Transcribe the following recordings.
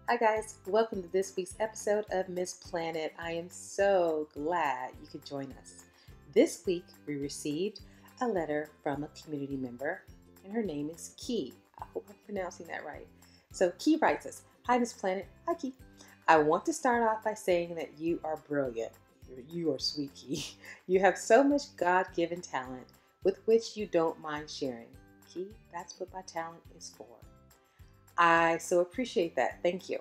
Hi guys, welcome to this week's episode of Miss Planet. I am so glad you could join us. This week we received a letter from a community member and her name is Key. I hope I'm pronouncing that right. So Key writes us, "Hi Miss Planet." Hi Key. "I want to start off by saying that you are brilliant. You are sweet, Key. You have so much God-given talent with which you don't mind sharing. Key, that's what my talent is for. I so appreciate that. Thank you.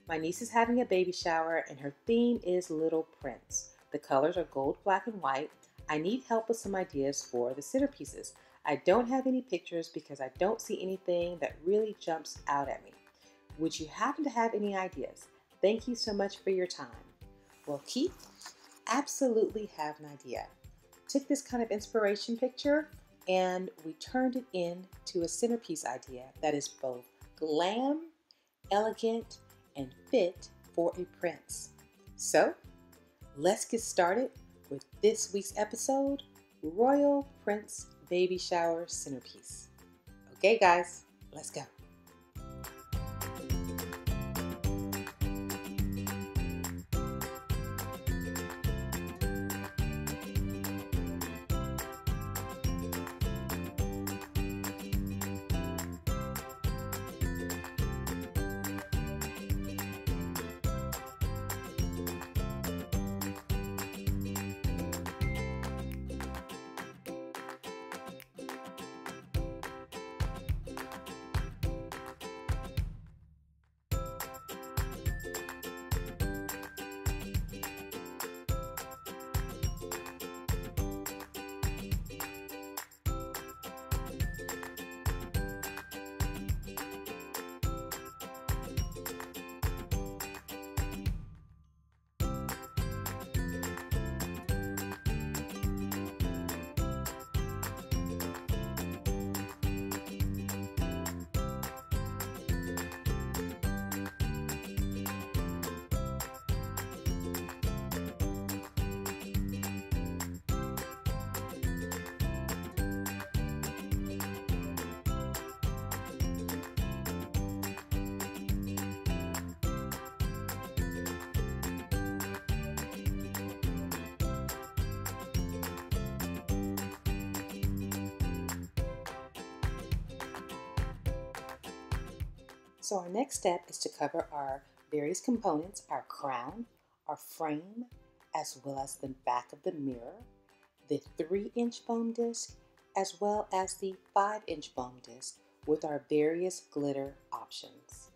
My niece is having a baby shower and her theme is Little Prince. The colors are gold, black, and white. I need help with some ideas for the centerpieces. I don't have any pictures because I don't see anything that really jumps out at me. Would you happen to have any ideas? Thank you so much for your time." Well, Keith, absolutely have an idea. Took this kind of inspiration picture and we turned it into a centerpiece idea that is both glam, elegant, and fit for a prince. So, let's get started with this week's episode, Royal Prince Baby Shower Centerpiece. Okay guys, let's go. So our next step is to cover our various components, our crown, our frame, as well as the back of the mirror, the 3-inch foam disc, as well as the 5-inch foam disc with our various glitter options.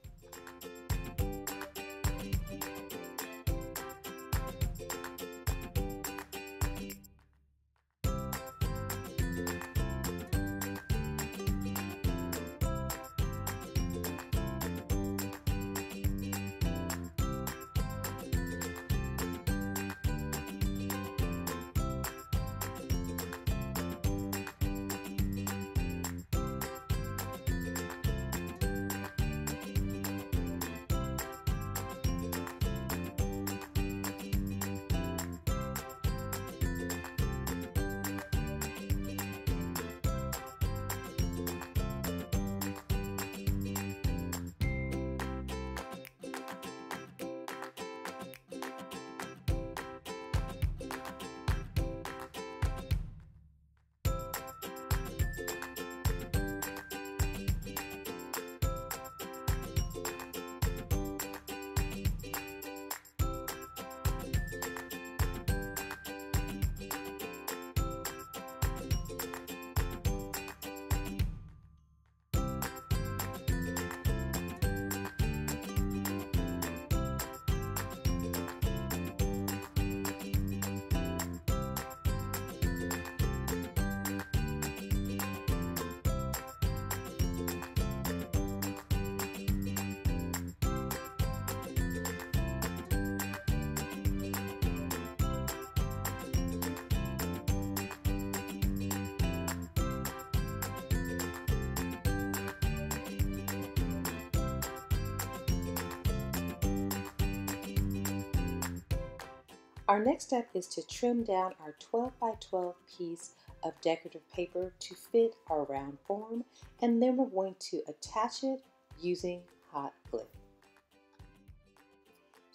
Our next step is to trim down our 12 by 12 piece of decorative paper to fit our round form, and then we're going to attach it using hot glue.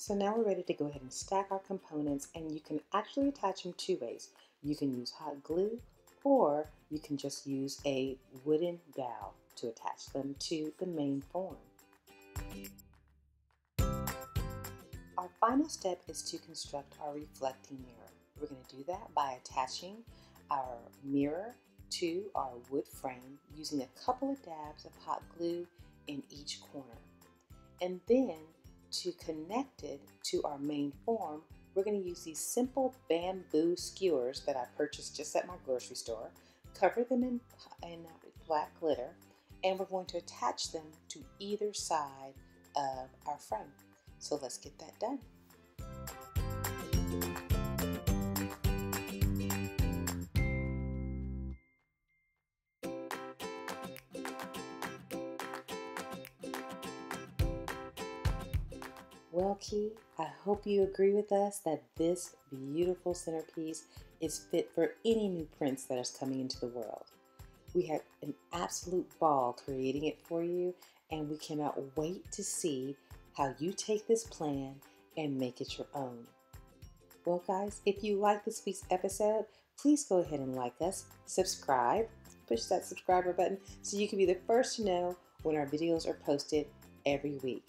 So now we're ready to go ahead and stack our components, and you can actually attach them two ways. You can use hot glue, or you can just use a wooden dowel to attach them to the main form. Our final step is to construct our reflecting mirror. We're going to do that by attaching our mirror to our wood frame using a couple of dabs of hot glue in each corner. And then to connect it to our main form, we're going to use these simple bamboo skewers that I purchased just at my grocery store, cover them in black glitter, and we're going to attach them to either side of our frame. So let's get that done. Well, Key, I hope you agree with us that this beautiful centerpiece is fit for any new prince that is coming into the world. We had an absolute ball creating it for you, and we cannot wait to see how you take this plan and make it your own. Well, guys, if you like this week's episode, please go ahead and like us, subscribe, push that subscriber button so you can be the first to know when our videos are posted every week.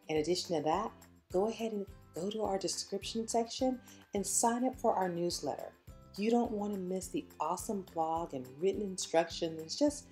In addition to that, go ahead and go to our description section and sign up for our newsletter. You don't want to miss the awesome blog and written instructions, just,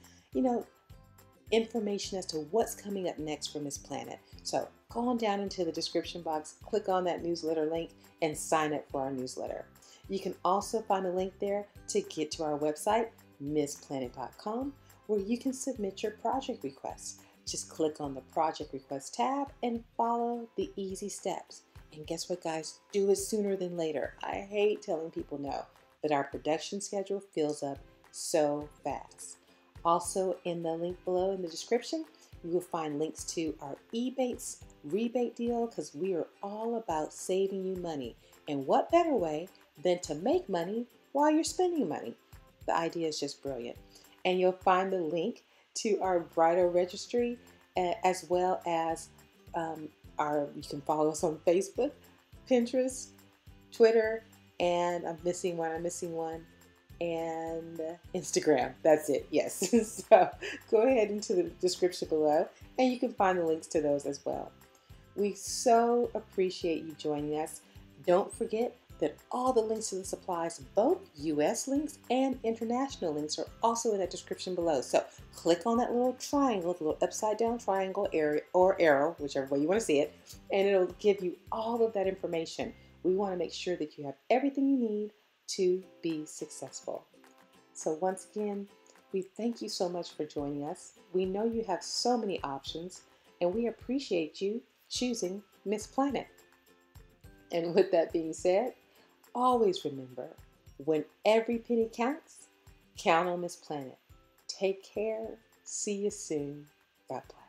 information as to what's coming up next for MissPlanIt. So go on down into the description box, click on that newsletter link, and sign up for our newsletter. You can also find a link there to get to our website, MissPlanIt.com, where you can submit your project requests. Just click on the project request tab and follow the easy steps. And guess what, guys? Do it sooner than later. I hate telling people no, but our production schedule fills up so fast. Also, in the link below in the description, you will find links to our Ebates rebate deal, because we are all about saving you money. And what better way than to make money while you're spending money? The idea is just brilliant. And you'll find the link to our bridal registry, as well as you can follow us on Facebook, Pinterest, Twitter, and I'm missing one, and Instagram. That's it, yes. So go ahead into the description below and you can find the links to those as well. We so appreciate you joining us. Don't forget that all the links to the supplies, both US links and international links, are also in that description below. So click on that little triangle, the little upside down triangle or arrow, whichever way you want to see it, and it'll give you all of that information. We want to make sure that you have everything you need to be successful. So once again, we thank you so much for joining us. We know you have so many options, and we appreciate you choosing MissPlanIt. And with that being said, always remember, when every penny counts, count on MissPlanIt. Take care. See you soon. God bless.